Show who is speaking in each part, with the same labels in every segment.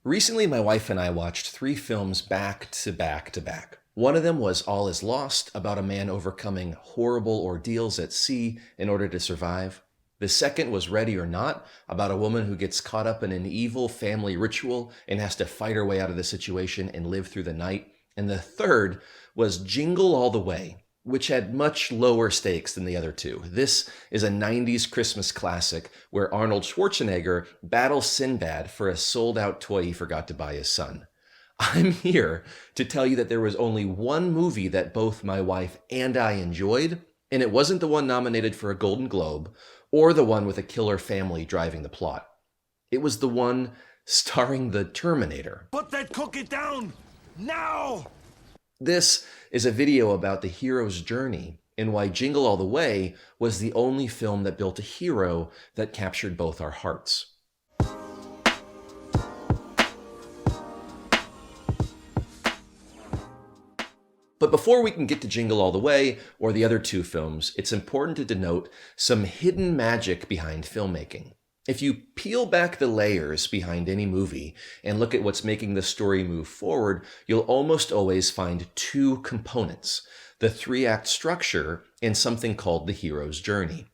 Speaker 1: Recently, my wife and I watched 3 films back to back to back. One of them was All Is Lost, about a man overcoming horrible ordeals at sea in order to survive. The second was Ready or Not, about a woman who gets caught up in an evil family ritual and has to fight her way out of the situation and live through the night. And the third was Jingle All the Way, which had much lower stakes than the other two. This is a 90s Christmas classic where Arnold Schwarzenegger battles Sinbad for a sold-out toy he forgot to buy his son. I'm here to tell you that there was only one movie that both my wife and I enjoyed, and it wasn't the one nominated for a Golden Globe or the one with a killer family driving the plot. It was the one starring the Terminator.
Speaker 2: Put that cookie down! Now!
Speaker 1: This is a video about the hero's journey and why Jingle All the Way was the only film that built a hero that captured both our hearts. But before we can get to Jingle All the Way or the other 2 films, it's important to denote some hidden magic behind filmmaking. If you peel back the layers behind any movie and look at what's making the story move forward, you'll almost always find 2 components: the 3-act structure and something called the hero's journey.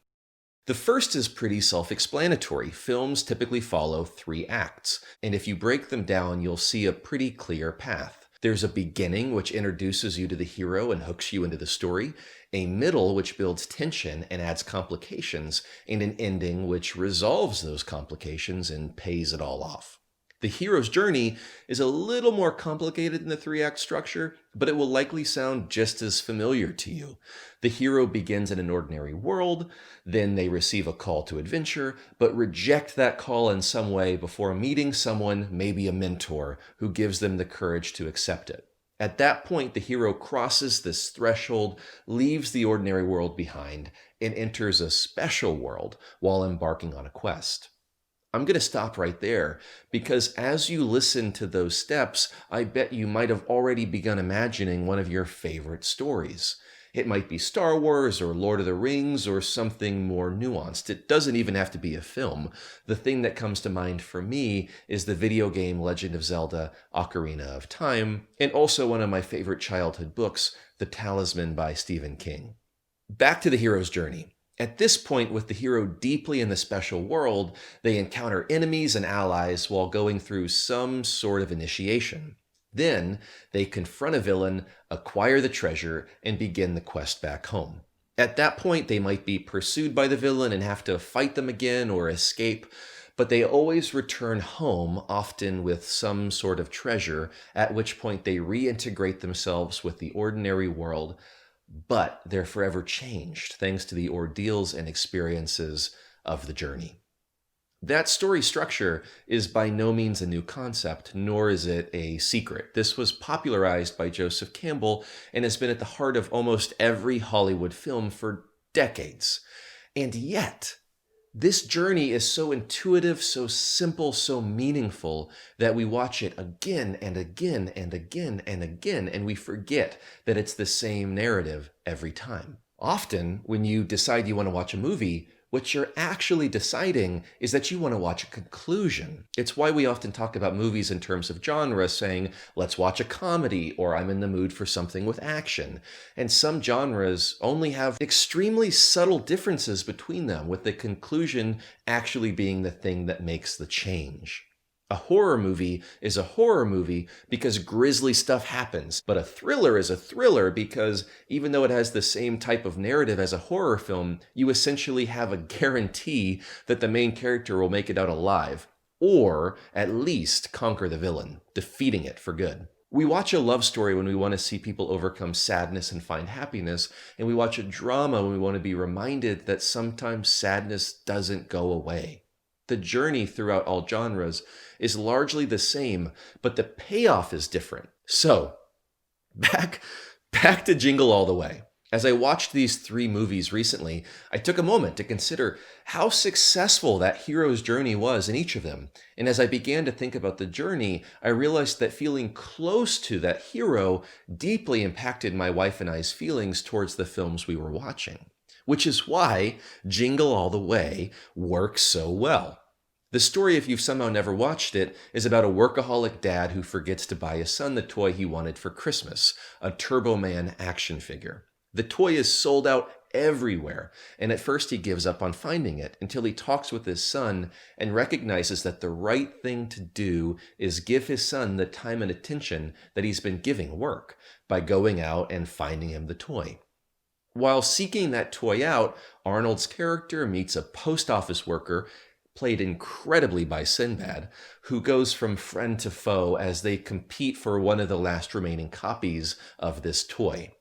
Speaker 1: The first is pretty self-explanatory. Films typically follow 3 acts, and if you break them down, you'll see a pretty clear path. There's a beginning, which introduces you to the hero and hooks you into the story, a middle, which builds tension and adds complications, and an ending, which resolves those complications and pays it all off. The hero's journey is a little more complicated than the 3-act structure, but it will likely sound just as familiar to you. The hero begins in an ordinary world, then they receive a call to adventure, but reject that call in some way before meeting someone, maybe a mentor, who gives them the courage to accept it. At that point, the hero crosses this threshold, leaves the ordinary world behind, and enters a special world while embarking on a quest. I'm going to stop right there because as you listen to those steps, I bet you might have already begun imagining one of your favorite stories. It might be Star Wars or Lord of the Rings or something more nuanced. It doesn't even have to be a film. The thing that comes to mind for me is the video game Legend of Zelda: Ocarina of Time, and also one of my favorite childhood books, The Talisman by Stephen King. Back to the hero's journey. At this point, with the hero deeply in the special world, they encounter enemies and allies while going through some sort of initiation. Then, they confront a villain, acquire the treasure, and begin the quest back home. At that point, they might be pursued by the villain and have to fight them again or escape, but they always return home, often with some sort of treasure, at which point they reintegrate themselves with the ordinary world, but they're forever changed thanks to the ordeals and experiences of the journey. That story structure is by no means a new concept, nor is it a secret. This was popularized by Joseph Campbell and has been at the heart of almost every Hollywood film for decades. And yet, this journey is so intuitive, so simple, so meaningful that we watch it again and again and again and again, and we forget that it's the same narrative every time. Often, when you decide you want to watch a movie, what you're actually deciding is that you want to watch a conclusion. It's why we often talk about movies in terms of genre, saying, let's watch a comedy, or I'm in the mood for something with action. And some genres only have extremely subtle differences between them, with the conclusion actually being the thing that makes the change. A horror movie is a horror movie because grisly stuff happens, but a thriller is a thriller because even though it has the same type of narrative as a horror film, you essentially have a guarantee that the main character will make it out alive, or at least conquer the villain, defeating it for good. We watch a love story when we want to see people overcome sadness and find happiness, and we watch a drama when we want to be reminded that sometimes sadness doesn't go away. The journey throughout all genres is largely the same, but the payoff is different. So, back to Jingle All the Way. As I watched these 3 movies recently, I took a moment to consider how successful that hero's journey was in each of them. And as I began to think about the journey, I realized that feeling close to that hero deeply impacted my wife and I's feelings towards the films we were watching. Which is why Jingle All the Way works so well. The story, if you've somehow never watched it, is about a workaholic dad who forgets to buy his son the toy he wanted for Christmas, a Turbo Man action figure. The toy is sold out everywhere, and at first he gives up on finding it until he talks with his son and recognizes that the right thing to do is give his son the time and attention that he's been giving work by going out and finding him the toy. While seeking that toy out, Arnold's character meets a post office worker, played incredibly by Sinbad, who goes from friend to foe as they compete for one of the last remaining copies of this toy.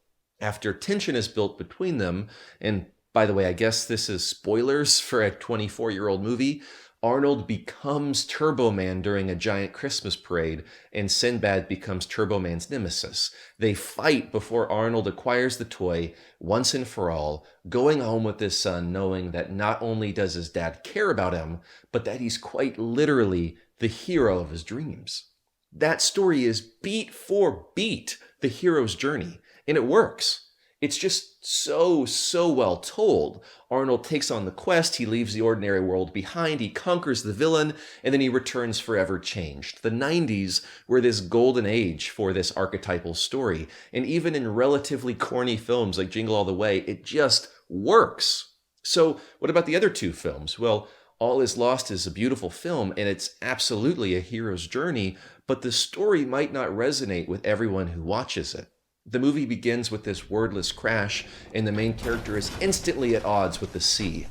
Speaker 1: After tension is built between them, and by the way, I guess this is spoilers for a 24-year-old movie, Arnold becomes Turbo Man during a giant Christmas parade, and Sinbad becomes Turbo Man's nemesis. They fight before Arnold acquires the toy once and for all, going home with his son knowing that not only does his dad care about him, but that he's quite literally the hero of his dreams. That story is beat for beat the hero's journey, and it works. It's just so well told. Arnold takes on the quest, he leaves the ordinary world behind, he conquers the villain, and then he returns forever changed. The 90s were this golden age for this archetypal story, and even in relatively corny films like Jingle All the Way, it just works. So what about the other two films? Well, All Is Lost is a beautiful film, and it's absolutely a hero's journey, but the story might not resonate with everyone who watches it. The movie begins with this wordless crash, and the main character is instantly at odds with the sea.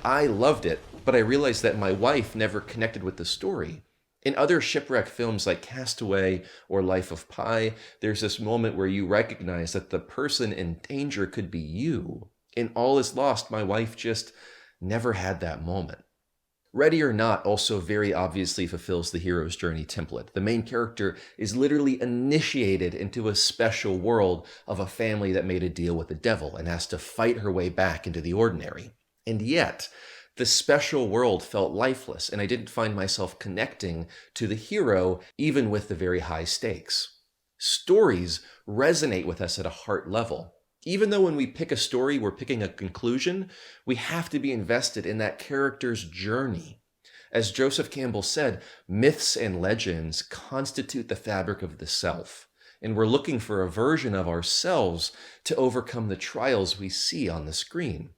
Speaker 1: I loved it, but I realized that my wife never connected with the story. In other shipwreck films like Castaway or Life of Pi, there's this moment where you recognize that the person in danger could be you. In All Is Lost, my wife just never had that moment. Ready or Not also very obviously fulfills the hero's journey template. The main character is literally initiated into a special world of a family that made a deal with the devil and has to fight her way back into the ordinary. And yet, the special world felt lifeless, and I didn't find myself connecting to the hero even with the very high stakes. Stories resonate with us at a heart level. Even though when we pick a story, we're picking a conclusion, we have to be invested in that character's journey. As Joseph Campbell said, myths and legends constitute the fabric of the self, and we're looking for a version of ourselves to overcome the trials we see on the screen.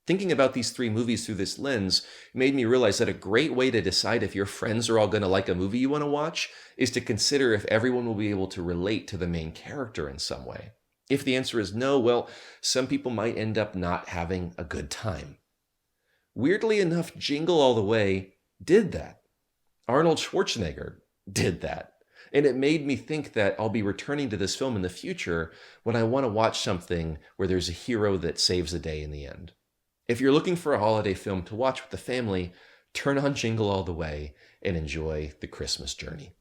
Speaker 1: Thinking about these three movies through this lens made me realize that a great way to decide if your friends are all going to like a movie you want to watch is to consider if everyone will be able to relate to the main character in some way. If the answer is no, well, some people might end up not having a good time. Weirdly enough, Jingle All the Way did that. Arnold Schwarzenegger did that. And it made me think that I'll be returning to this film in the future when I want to watch something where there's a hero that saves the day in the end. If you're looking for a holiday film to watch with the family, turn on Jingle All the Way and enjoy the Christmas journey.